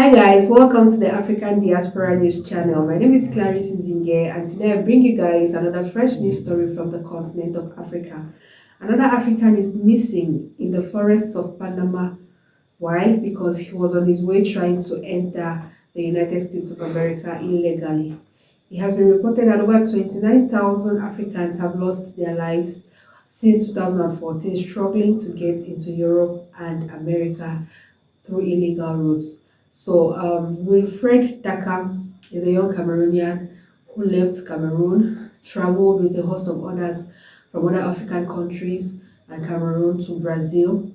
Hi guys, welcome to the African Diaspora News channel. My name is Clarisse Ndinge and today I bring you guys another fresh news story from the continent of Africa. Another African is missing in the forests of Panama. Why? Because he was on his way trying to enter the United States of America illegally. It has been reported that over 29,000 Africans have lost their lives since 2014 struggling to get into Europe and America through illegal routes. So, Wilfred Daka is a young Cameroonian who left Cameroon, traveled with a host of others from other African countries and Cameroon to Brazil.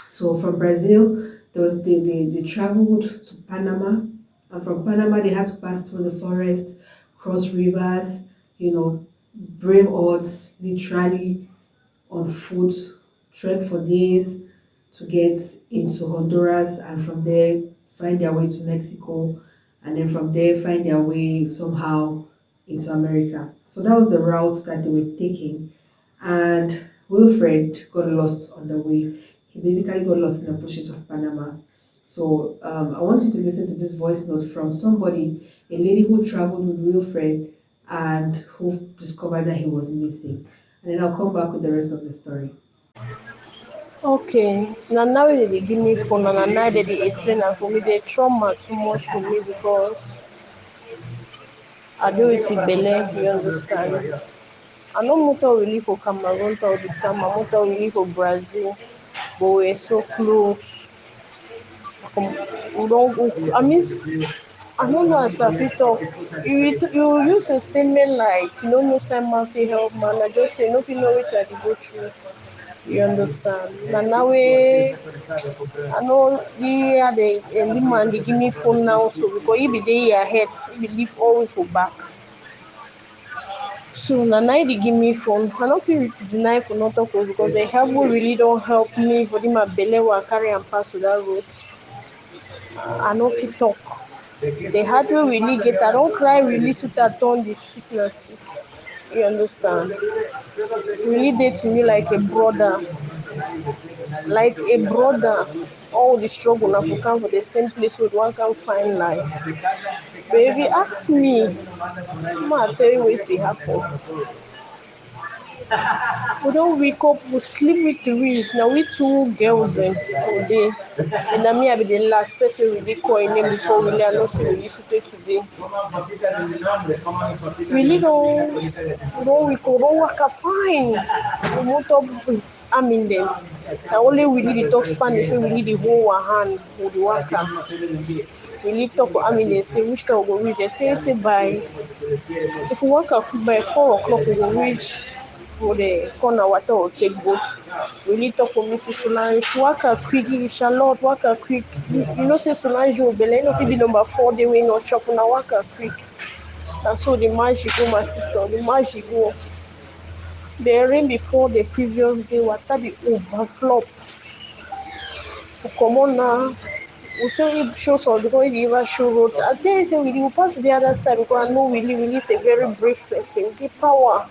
So, from Brazil, they traveled to Panama, and from Panama, they had to pass through the forest, cross rivers, brave odds, literally on foot, trek for days to get into Honduras, and from there find their way to Mexico, and then from there find their way somehow into America. So that was the route that they were taking, and Wilfred got lost on the way. He basically got lost in the bushes of Panama. So I want you to listen to this voice note from somebody, a lady who traveled with Wilfred and who discovered that he was missing. And then I'll come back with the rest of the story. Okay, now they give me phone and now they explain am for me. Dey trauma too much for me because I do it with belle, you understand. I know motor we live for Cameroon, to the Cameroon, motor we live for Brazil, but we're so close. We don't go. I don't know as I fit talk. You use a statement like you no know say man fit help man. I just say no fit know wetin I dey go through. You understand? Na now we I know the man they give me phone now so because he be there ahead, he be leave all way for back. So now they give me phone. I don't feel deny for not talk because the help will really don't help me for the my belly will carry and pass with that road. I know fit talk. The hard way really get I don't cry really suit at turn the sickness sick. You understand? Really dey to me like a brother. All the struggle now for come for the same place where one can find life. Baby, ask me. Ma tell you wetin happen. We don't wake up, we sleep with three. Now we two girls all day. And now me I be the last person really call in name before we I know see really today today. Really don't wake up, don't work fine. We won't up I'm in them. Now only we need the talk Spanish, we need the whole one hand with the worker. We need talk I mean they say which time we go reach. They say by if we work up by 4 o'clock we will reach for the corner water or take boat. We need talk for Mrs. Solange. Work up quick, Charlotte, work up quick. You know say Solange will be like no fit be number 4 they will not chop on work up quick. And so the man she go my sister, the man she go. The rain before the previous day water be overflow. We come on now. We say we show some because we even show road. I tell you say we will pass to the other side because I know Willie is a very brave person. The power.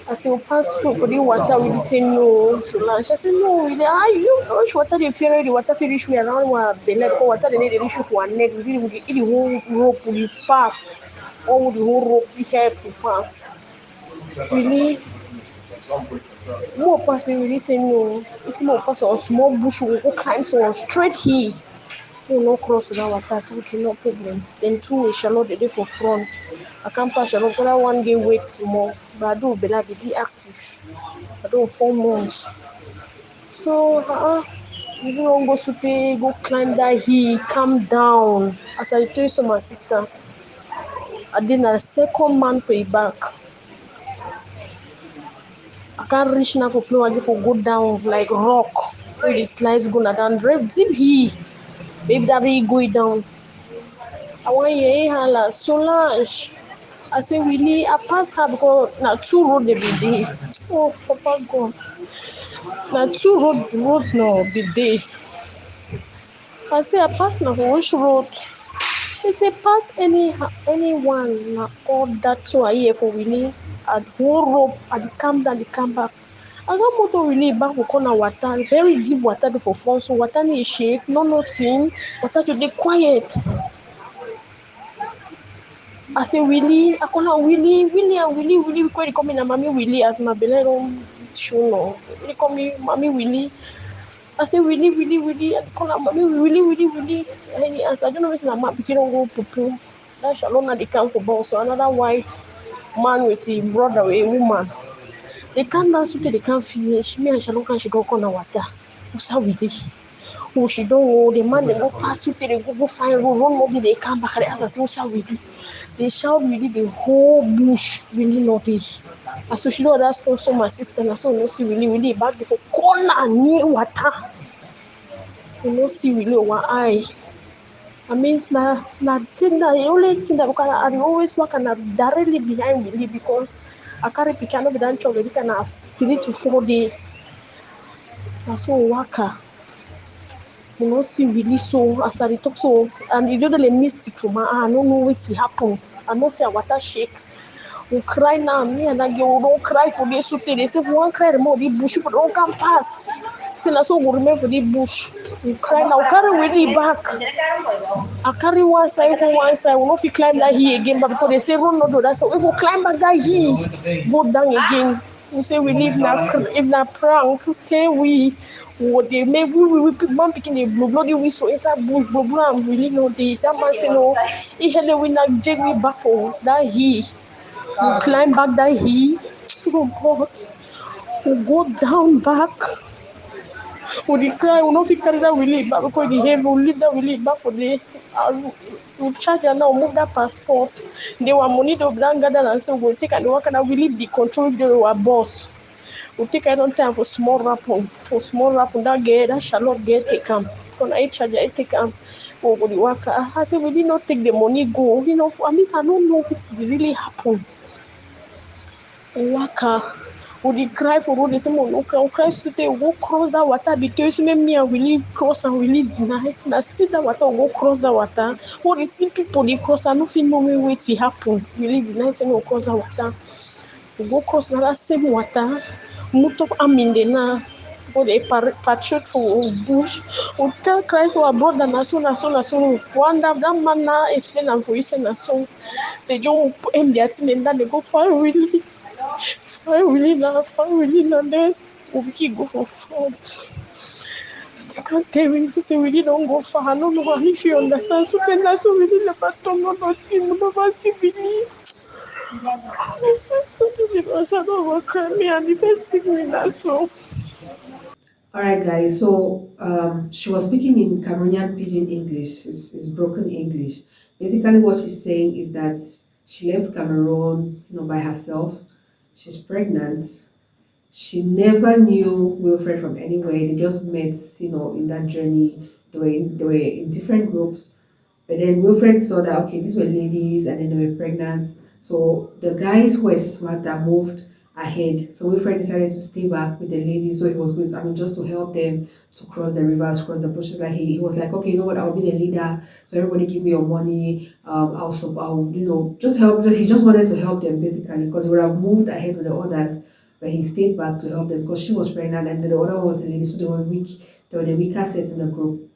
As you pass through for the water, we say no. So lunch. I said no. We you rush water. They fear the water finish me around one belly. Because water they need to reach for one neck. We really would the whole rope will pass. All the whole rope we have to pass. Really, more person really say no. It's more person on small bush will go climb so straight here. We no cross that water, so okay, no problem. Then two we shall not dey for front. I can't pass shall not go one day wait more. But I do be active. I do 4 months. So you don't go super go climb that hill, calm down. As I tell you so my sister, I did a second man for a back. I can't reach now for play again for go down like rock. Where the slides gonna down deep hill. Maybe that be going down. I want hear hala Solange. I say really I pass her because na two road dey be dey. Oh Papa God. Na two road no be dey. I say I pass na for which road? He say pass anyone na all that so I hear for Winnie. At whole rope at the come down the come back. aga moto really back for corner water, very deep water dey for front, so water no shake, no nothing, water to dey quiet. I say Willie, I call her Willie, Willie and Willie, Willie, because they call me na Mommy Willie as my belly don't show no. They call me Mommy Willie. I say Willie, Willie, Willie, I call her Mommy Willie, Willie, Willie. And he answer, I don't know if my mom picking don't go poo. That Shalona they come for boss. So another white man with his brother, a woman. They can't dance with they can't finish. Me and Shalona she go corner water. What's how we did? Oh, she don't know. The man they go pass through, they go find road. One more they come back. They ask us, what's how we did? They shout really the whole bush really not dey. As so she know that's also my sister. Na so we no see really back there for corner near water. We no see really one eye. I mean, na thing that the only thing that we can I dey always work and directly behind Willie because I carry pikin no be that chop already can have 3 to 4 days. Na so we work her. We no see Willie so as I dey talk so and e just dey mystic for my eye. I no know wetin happen. I know say her water shake. We cry now, me and that girl don't cry for this soup. They say, one cry more, the bush people don't come pass. Say, so we remain for the bush. We cry now, carry Willie back. I carry one side for one side. We not fit climb that hill again, but because they say, run not do that. So if we climb back that hill, go down again. We say, we live now, if not prank, tell we. What they make we man picking the blue bloody whistle inside bush, blue and really know the that man say no. He held we not take me back for that hill. We climb back that hill. Oh God. We go down back. We cry. We not fit carry that we leave back because the heavy. We leave that we leave back for the. We charge and now move that passport. They were money to brand gather and say we'll take and work and we leave the control if they were boss. We take I don't time for small rapping. For small rapping that girl that Charlotte girl take him. When I charge I take him. Over the worker. I said we did not take the money go. You know, I mean I don't know what really happened. Waka. We dey cry for road, they say, no cry, we cry today, we go cross that water between so me and Willie cross and Willie deny. Now still that water, we go cross that water. All the see people they cross, I don't know me wetin happen. Willie deny say no cross that water. We go cross now that same water. Motor am in the now. Go dey patrol for bush. We tell Christ our brother na so. One that man now explain am for you say na so. They just aim their thing and then they go find Willie. Find really now then we keep go for front. They can't tell me to say really don't go far. I don't know if you understand. So then that's so really never talk no nothing. We never see Billy. Because I don't want to cry me and the first thing me now so. All right, guys. So she was speaking in Cameroonian Pidgin English. It's broken English. Basically, what she's saying is that she left Cameroon, by herself. She's pregnant. She never knew Wilfred from anywhere. They just met, in that journey. They were in different groups. But then Wilfred saw that okay, these were ladies and then they were pregnant. So the guys who were smarter moved ahead. So Wilfred decided to stay back with the ladies. So he was going to, just to help them to cross the rivers, cross the bushes. Like he was like, okay, you know what, I'll be the leader. So everybody give me your money. I'll just help. He just wanted to help them basically because he would have moved ahead with the others. But he stayed back to help them because she was pregnant and the other one was the lady. So they were weak. They were the weaker set in the group.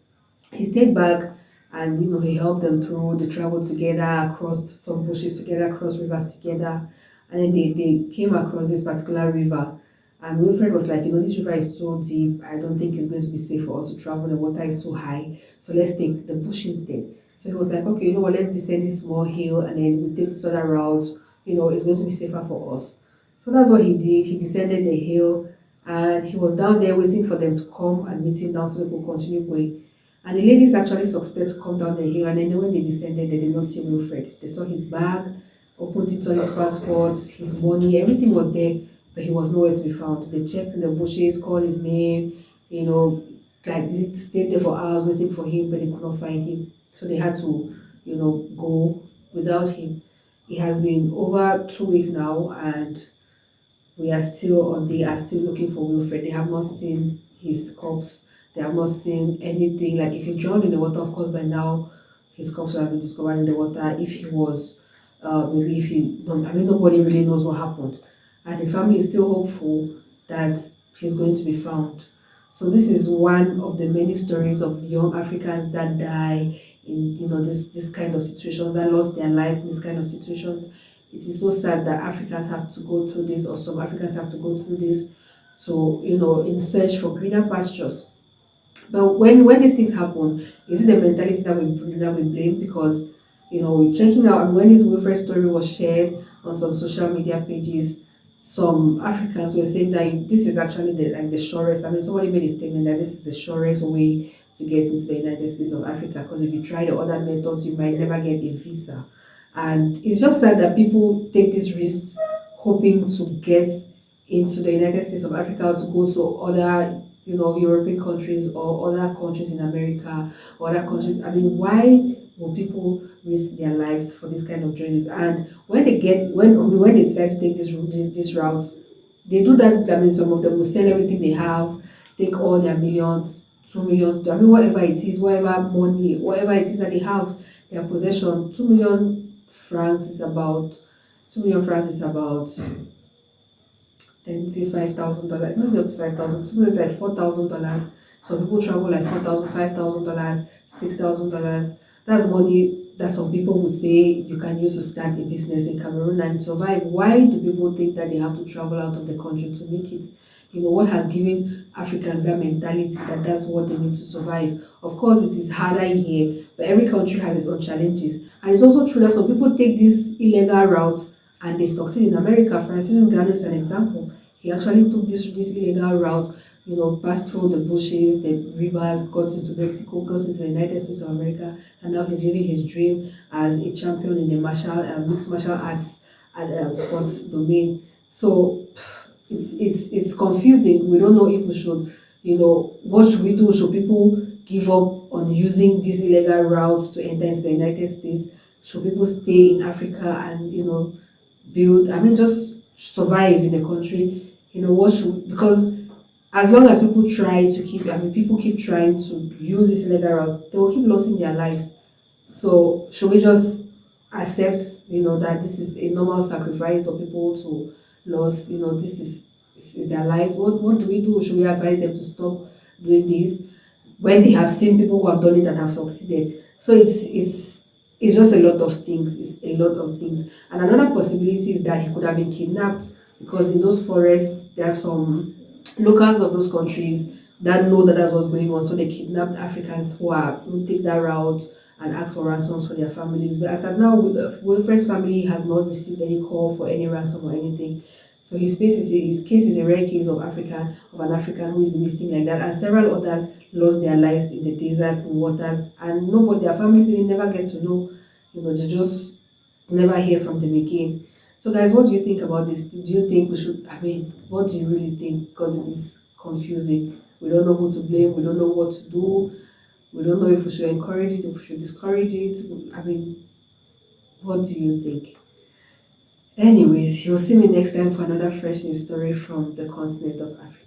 He stayed back and he helped them through. They traveled together, crossed some bushes together, crossed rivers together, and then they came across this particular river. And Wilfred was like, this river is so deep, I don't think it's going to be safe for us to travel. The water is so high, so let's take the bush instead. So he was like, okay, you know what, let's descend this small hill and then we take this other route. It's going to be safer for us. So that's what he did. He descended the hill and he was down there waiting for them to come and meet him down so they could continue going. And the ladies actually succeeded to come down the hill, and then when they descended, they did not see Wilfred. They saw his bag, opened it, saw his passport, his money, everything was there, but he was nowhere to be found. They checked in the bushes, called his name, like they stayed there for hours waiting for him, but they could not find him. So they had to, go without him. It has been over 2 weeks now, and they are still looking for Wilfred. They have not seen his corpse. They have not seen anything. Like if he drowned in the water, of course by now his corpse would have been discovered in the water. If he was nobody really knows what happened. And his family is still hopeful that he's going to be found. So this is one of the many stories of young Africans that die in this kind of situations, that lost their lives in this kind of situations. It is so sad that Africans have to go through this, or some Africans have to go through this, to in search for greener pastures. But when these things happen, is it the mentality that we blame? Because checking out, and when this Wilfred story was shared on some social media pages, some Africans were saying that this is actually the surest. I mean, somebody made a statement that this is the surest way to get into the United States of Africa, because if you try the other methods, you might never get a visa. And it's just sad that people take these risks hoping to get into the United States of Africa, or to go to other European countries, or other countries in America, or other countries. I mean, why will people risk their lives for this kind of journeys? And when they decide to take this route, they do that. I mean, some of them will sell everything they have, take all their millions, 2 millions. I mean, whatever it is, whatever money, whatever it is that they have, their possession. 2 million francs is about 2 million francs is about then say $5,000. Not just 5,000. Some is like $4,000. Some people travel like 4,000, $5,000, $6,000. That's money that some people would say you can use to start a business in Cameroon and survive. Why do people think that they have to travel out of the country to make it? What has given Africans that mentality that that's what they need to survive? Of course, it is harder here, but every country has its own challenges. And it's also true that some people take these illegal routes and they succeed. In America, Francis Ngannou is an example. He actually took this illegal route, passed through the bushes, the rivers, got into Mexico, got into the United States of America, and now he's living his dream as a champion in the mixed martial arts and sports domain. So it's confusing. We don't know if we should, what should we do? Should people give up on using these illegal routes to enter into the United States? Should people stay in Africa and build? I mean, just survive in the country. Because as long as people try to keep, I mean, people keep trying to use these illegal routes, they will keep losing their lives. So should we just accept, that this is a normal sacrifice for people to lose? This is their lives. What do we do? Should we advise them to stop doing this when they have seen people who have done it and have succeeded? So it's just a lot of things. It's a lot of things. And another possibility is that he could have been kidnapped, because in those forests there are some locals of those countries that know that that's what's going on. So they kidnapped Africans who take that route and ask for ransoms for their families. But as of now, Wilfred's family has not received any call for any ransom or anything. So his case is a rare case of an African who is missing like that, and several others lost their lives in the deserts, in waters, and nobody, their families even never get to know. They just never hear from them again. So, guys, what do you think about this? Do you think we should? I mean, what do you really think? Because it is confusing. We don't know who to blame. We don't know what to do. We don't know if we should encourage it, if we should discourage it. I mean, what do you think? Anyways, you'll see me next time for another fresh news story from the continent of Africa.